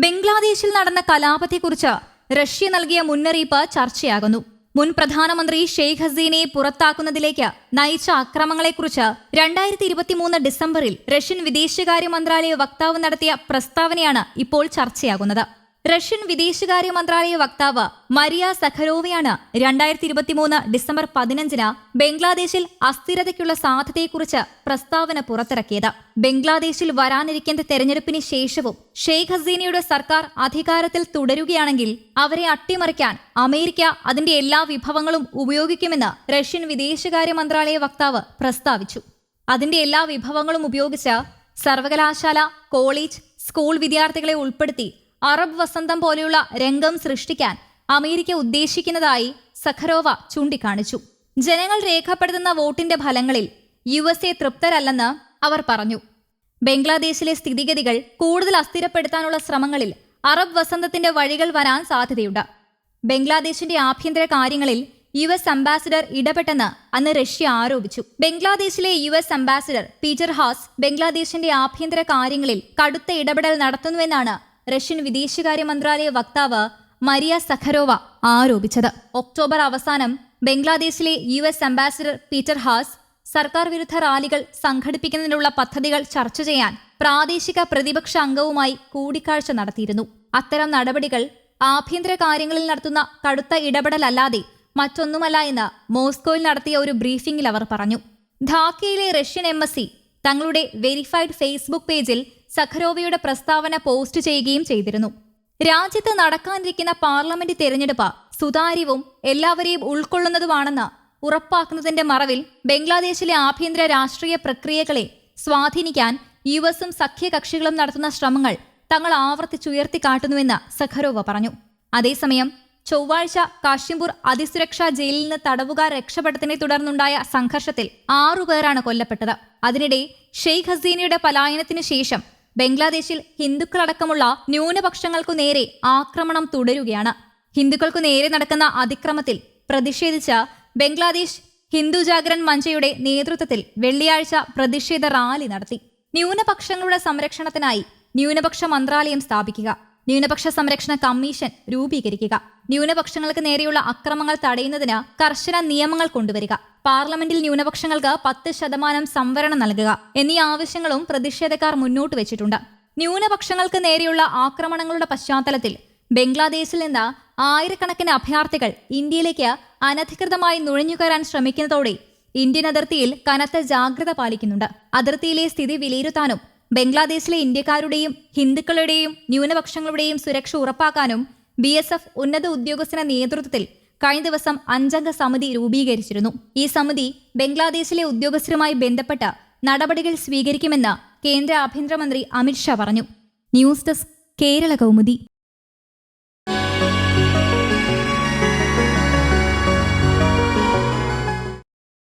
ബംഗ്ലാദേശിൽ നടന്ന കലാപത്തെക്കുറിച്ച് റഷ്യ നൽകിയ മുന്നറിയിപ്പ് ചർച്ചയാകുന്നു. മുൻ പ്രധാനമന്ത്രി ഷെയ്ഖ് ഹസീനയെ പുറത്താക്കുന്നതിലേക്ക് നയിച്ച അക്രമങ്ങളെക്കുറിച്ച് 2023 ഡിസംബറിൽ റഷ്യൻ വിദേശകാര്യ മന്ത്രാലയ വക്താവ് നടത്തിയ പ്രസ്താവനയാണ് ഇപ്പോൾ ചർച്ചയാകുന്നത്. റഷ്യൻ വിദേശകാര്യ മന്ത്രാലയ വക്താവ് മരിയ സഖരോവയാണ് 2023 ഡിസംബർ 15 ബംഗ്ലാദേശിൽ അസ്ഥിരതയ്ക്കുള്ള സാധ്യതയെക്കുറിച്ച് പ്രസ്താവന പുറത്തിറക്കിയത്. ബംഗ്ലാദേശിൽ വരാനിരിക്കുന്ന തെരഞ്ഞെടുപ്പിന് ശേഷവും ഷെയ്ഖ് ഹസീനയുടെ സർക്കാർ അധികാരത്തിൽ തുടരുകയാണെങ്കിൽ അവരെ അട്ടിമറിക്കാൻ അമേരിക്ക അതിന്റെ എല്ലാ വിഭവങ്ങളും ഉപയോഗിക്കുമെന്ന് റഷ്യൻ വിദേശകാര്യ മന്ത്രാലയ വക്താവ് പ്രസ്താവിച്ചു. അതിന്റെ എല്ലാ വിഭവങ്ങളും ഉപയോഗിച്ച് സർവകലാശാല, കോളേജ്, സ്കൂൾ വിദ്യാർത്ഥികളെ ഉൾപ്പെടുത്തി അറബ് വസന്തം പോലെയുള്ള രംഗം സൃഷ്ടിക്കാൻ അമേരിക്ക ഉദ്ദേശിക്കുന്നതായി സഖരോവ ചൂണ്ടിക്കാണിച്ചു. ജനങ്ങൾ രേഖപ്പെടുത്തുന്ന വോട്ടിന്റെ ഫലങ്ങളിൽ USA തൃപ്തരല്ലെന്ന് അവർ പറഞ്ഞു. ബംഗ്ലാദേശിലെ സ്ഥിതിഗതികൾ കൂടുതൽ അസ്ഥിരപ്പെടുത്താനുള്ള ശ്രമങ്ങളിൽ അറബ് വസന്തത്തിന്റെ വഴികൾ വരാൻ സാധ്യതയുണ്ട്. ബംഗ്ലാദേശിന്റെ ആഭ്യന്തര കാര്യങ്ങളിൽ US അംബാസിഡർ ഇടപെട്ടെന്ന് അന്ന് റഷ്യ ആരോപിച്ചു. ബംഗ്ലാദേശിലെ US അംബാസിഡർ പീറ്റർ ഹാസ് ബംഗ്ലാദേശിന്റെ ആഭ്യന്തര കാര്യങ്ങളിൽ കടുത്ത ഇടപെടൽ നടത്തുന്നുവെന്നാണ് റഷ്യൻ വിദേശകാര്യ മന്ത്രാലയ വക്താവ് മരിയ സഖരോവ ആരോപിച്ചത്. ഒക്ടോബർ അവസാനം ബംഗ്ലാദേശിലെ US അംബാസിഡർ പീറ്റർ ഹാസ് സർക്കാർ വിരുദ്ധ റാലികൾ സംഘടിപ്പിക്കുന്നതിനുള്ള പദ്ധതികൾ ചർച്ച ചെയ്യാൻ പ്രാദേശിക പ്രതിപക്ഷ അംഗവുമായി കൂടിക്കാഴ്ച നടത്തിയിരുന്നു. അത്തരം നടപടികൾ ആഭ്യന്തര കാര്യങ്ങളിൽ നടത്തുന്ന കടുത്ത ഇടപെടലല്ലാതെ മറ്റൊന്നുമല്ല എന്ന് മോസ്കോയിൽ നടത്തിയ ഒരു ബ്രീഫിംഗിൽ അവർ പറഞ്ഞു. ധാക്കയിലെ റഷ്യൻ എംബസി തങ്ങളുടെ വെരിഫൈഡ് ഫേസ്ബുക്ക് പേജിൽ സഖരോവയുടെ പ്രസ്താവന പോസ്റ്റ് ചെയ്യുകയും ചെയ്തിരുന്നു. രാജ്യത്ത് നടക്കാനിരിക്കുന്ന പാർലമെന്റ് തെരഞ്ഞെടുപ്പ് സുതാര്യവും എല്ലാവരെയും ഉൾക്കൊള്ളുന്നതുമാണെന്ന് ഉറപ്പാക്കുന്നതിന്റെ മറവിൽ ബംഗ്ലാദേശിലെ ആഭ്യന്തര രാഷ്ട്രീയ പ്രക്രിയകളെ സ്വാധീനിക്കാൻ USഉം സഖ്യകക്ഷികളും നടത്തുന്ന ശ്രമങ്ങൾ തങ്ങൾ ആവർത്തിച്ചുയർത്തിക്കാട്ടുന്നുവെന്ന് സഖരോവ പറഞ്ഞു. അതേസമയം ചൊവ്വാഴ്ച കാശിംപൂർ അതിസുരക്ഷാ ജയിലിൽ നിന്ന് തടവുകാർ രക്ഷപ്പെട്ടതിനെ തുടർന്നുണ്ടായ സംഘർഷത്തിൽ 6 പേരാണ് കൊല്ലപ്പെട്ടത്. അതിനിടെ ഷെയ്ഖ് ഹസീനയുടെ പലായനത്തിനു ശേഷം ബംഗ്ലാദേശിൽ ഹിന്ദുക്കളടക്കമുള്ള ന്യൂനപക്ഷങ്ങൾക്കു നേരെ ആക്രമണം തുടരുകയാണ്. ഹിന്ദുക്കൾക്കു നേരെ നടക്കുന്ന അതിക്രമത്തിൽ പ്രതിഷേധിച്ച് ബംഗ്ലാദേശ് ഹിന്ദു ജാഗരൺ മഞ്ചയുടെ നേതൃത്വത്തിൽ വെള്ളിയാഴ്ച പ്രതിഷേധ റാലി നടത്തി. ന്യൂനപക്ഷങ്ങളുടെ സംരക്ഷണത്തിനായി ന്യൂനപക്ഷ മന്ത്രാലയം സ്ഥാപിക്കുക, ന്യൂനപക്ഷ സംരക്ഷണ കമ്മീഷൻ രൂപീകരിക്കുക, ന്യൂനപക്ഷങ്ങൾക്ക് നേരെയുള്ള അക്രമങ്ങൾ തടയുന്നതിന് കർശന നിയമങ്ങൾ കൊണ്ടുവരിക, പാർലമെന്റിൽ ന്യൂനപക്ഷങ്ങൾക്ക് 10% സംവരണം നൽകുക എന്നീ ആവശ്യങ്ങളും പ്രതിഷേധക്കാർ മുന്നോട്ട് വെച്ചിട്ടുണ്ട്. ന്യൂനപക്ഷങ്ങൾക്ക് നേരെയുള്ള ആക്രമണങ്ങളുടെ പശ്ചാത്തലത്തിൽ ബംഗ്ലാദേശിൽ നിന്ന് ആയിരക്കണക്കിന് അഭയാർത്ഥികൾ ഇന്ത്യയിലേക്ക് അനധികൃതമായി നുഴഞ്ഞുകയറാൻ ശ്രമിക്കുന്നതോടെ ഇന്ത്യൻ അതിർത്തിയിൽ കനത്ത ജാഗ്രത പാലിക്കുന്നുണ്ട്. അതിർത്തിയിലെ സ്ഥിതി വിലയിരുത്താനും ബംഗ്ലാദേശിലെ ഇന്ത്യക്കാരുടെയും ഹിന്ദുക്കളുടെയും ന്യൂനപക്ഷങ്ങളുടെയും സുരക്ഷ ഉറപ്പാക്കാനും BSF ഉന്നത ഉദ്യോഗസ്ഥന്റെ നേതൃത്വത്തിൽ കഴിഞ്ഞ ദിവസം 5 അംഗ സമിതി രൂപീകരിച്ചിരുന്നു. ഈ സമിതി ബംഗ്ലാദേശിലെ ഉദ്യോഗസ്ഥരുമായി ബന്ധപ്പെട്ട് നടപടികൾ സ്വീകരിക്കുമെന്ന് കേന്ദ്ര ആഭ്യന്തരമന്ത്രി അമിത് ഷാ പറഞ്ഞു. News desk, Kerala Kaumudi.